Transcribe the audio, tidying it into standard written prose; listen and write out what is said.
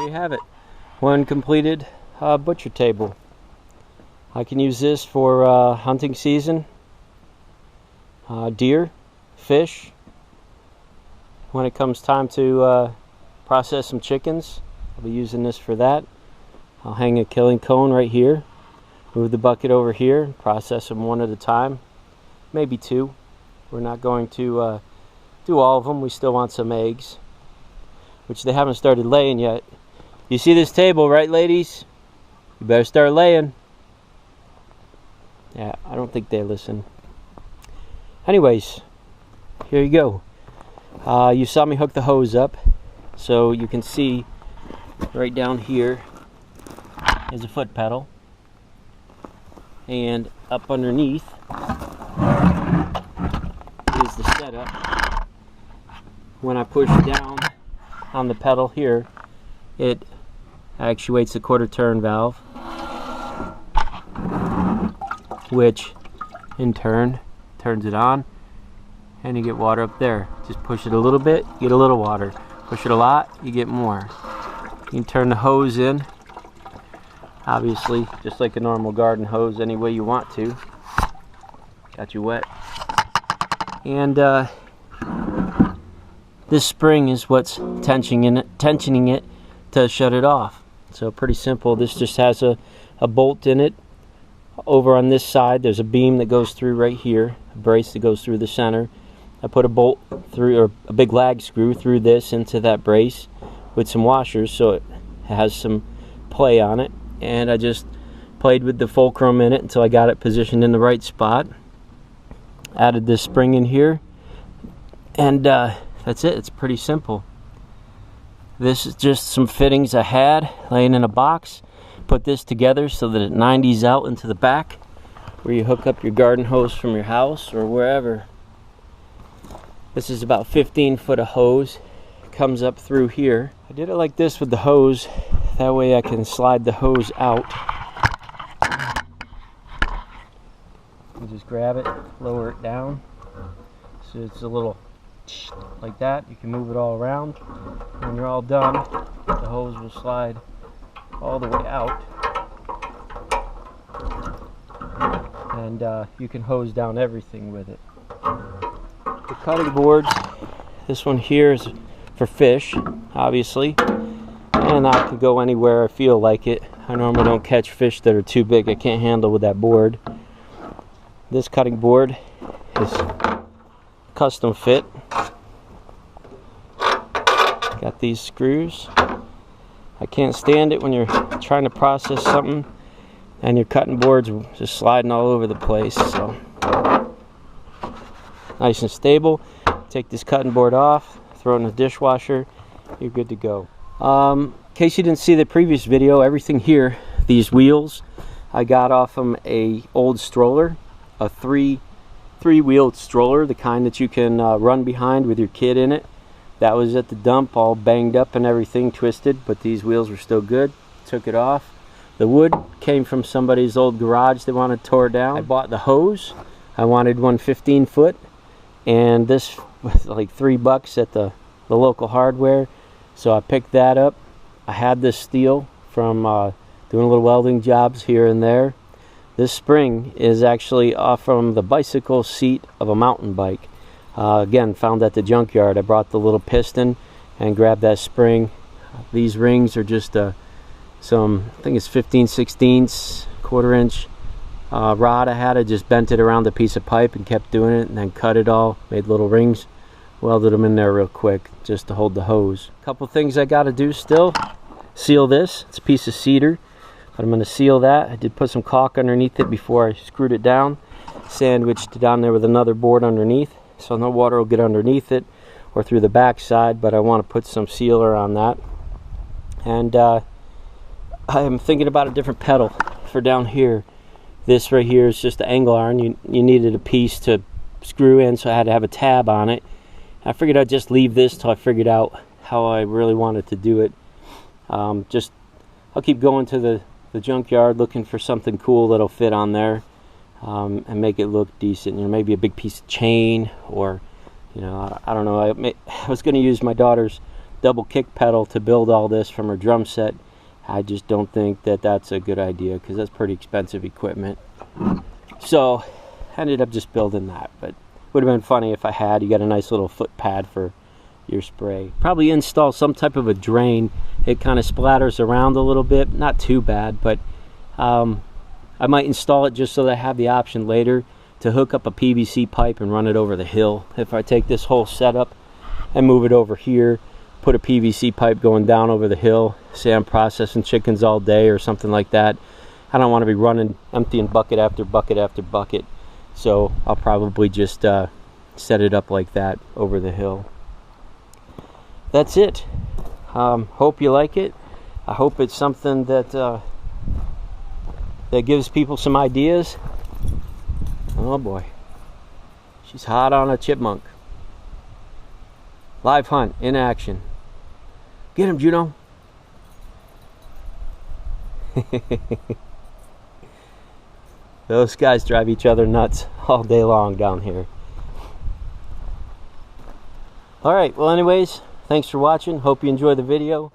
There you have it. One completed butcher table. I can use this for hunting season, deer, fish. When it comes time to process some chickens, I'll be using this for that. I'll hang a killing cone right here, move the bucket over here, process them one at a time, maybe two. We're not going to do all of them. We still want some eggs, which they haven't started laying yet. You see this table, right, ladies? You better start laying. Yeah, I don't think they listen. Anyways, here you go. You saw me hook the hose up, so you can see right down here is a foot pedal, and up underneath is the setup. When I push down on the pedal here, it actuates the quarter turn valve, which in turn turns it on, and you get water up there. Just push it a little bit, you get a little water. Push it a lot, you get more. You can turn the hose in, obviously, just like a normal garden hose, any way you want to. Got you wet. And this spring is what's tensioning it to shut it off. So pretty simple. This just has a bolt in it. Over on this side, there's a beam that goes through right here, a brace that goes through the center. I put a bolt through, or a big lag screw through this into that brace with some washers, so it has some play on it. And I just played with the fulcrum in it until I got it positioned in the right spot. Added this spring in here, and that's it. It's pretty simple. This is just some fittings I had laying in a box. Put this together so that it 90s out into the back where you hook up your garden hose from your house or wherever. This is about 15 foot of hose. Comes up through here. I did it like this with the hose. That way I can slide the hose out. You just grab it, lower it down. So it's a little like that. You can move it all around. When you're all done, the hose will slide all the way out. And you can hose down everything with it. The cutting boards, this one here is for fish, obviously, and I can go anywhere I feel like it. I normally don't catch fish that are too big I can't handle with that board. This cutting board is custom fit. Got these screws. I can't stand it when you're trying to process something and your cutting board's just sliding all over the place. So nice and stable. Take this cutting board off, throw it in the dishwasher, you're good to go. In case you didn't see the previous video, everything here, these wheels, I got off from a old stroller, a three-wheeled stroller, the kind that you can run behind with your kid in it. That was at the dump, all banged up and everything, twisted, but these wheels were still good. Took it off. The wood came from somebody's old garage they wanted tore down. I bought the hose. I wanted one 15 foot, and this was like $3 at the local hardware, so I picked that up. I had this steel from doing little welding jobs here and there. This spring is actually off from the bicycle seat of a mountain bike. Again, found at the junkyard. I brought the little piston and grabbed that spring. These rings are just some, I think it's 15/16 quarter-inch rod I had. I just bent it around a piece of pipe and kept doing it, and then cut it all, made little rings, welded them in there real quick just to hold the hose. A couple things I got to do still. Seal this. It's a piece of cedar, but I'm going to seal that. I did put some caulk underneath it before I screwed it down. Sandwiched it down there with another board underneath, so no water will get underneath it or through the back side, but I want to put some sealer on that. And I'm thinking about a different pedal for down here. This right here is just the angle iron. You needed a piece to screw in, so I had to have a tab on it. I figured I'd just leave this till I figured out how I really wanted to do it. I'll keep going to the junkyard looking for something cool that'll fit on there. And make it look decent. You know, maybe a big piece of chain, or, you know, I don't know. I was going to use my daughter's double kick pedal to build all this from her drum set. I just don't think that that's a good idea because that's pretty expensive equipment. So I ended up just building that, but would have been funny if I had. You got a nice little foot pad for your spray. Probably install some type of a drain. It kind of splatters around a little bit, not too bad, but I might install it just so that I have the option later to hook up a PVC pipe and run it over the hill. If I take this whole setup and move it over here, put a PVC pipe going down over the hill, say I'm processing chickens all day or something like that, I don't want to be running, emptying bucket after bucket after bucket. So I'll probably just set it up like that over the hill. That's it. Hope you like it. I hope it's something that that gives people some ideas. Oh boy, she's hot on a chipmunk. Live hunt in action. Get him, Juno. Those guys drive each other nuts all day long down here. Alright, well anyways, thanks for watching. Hope you enjoy the video.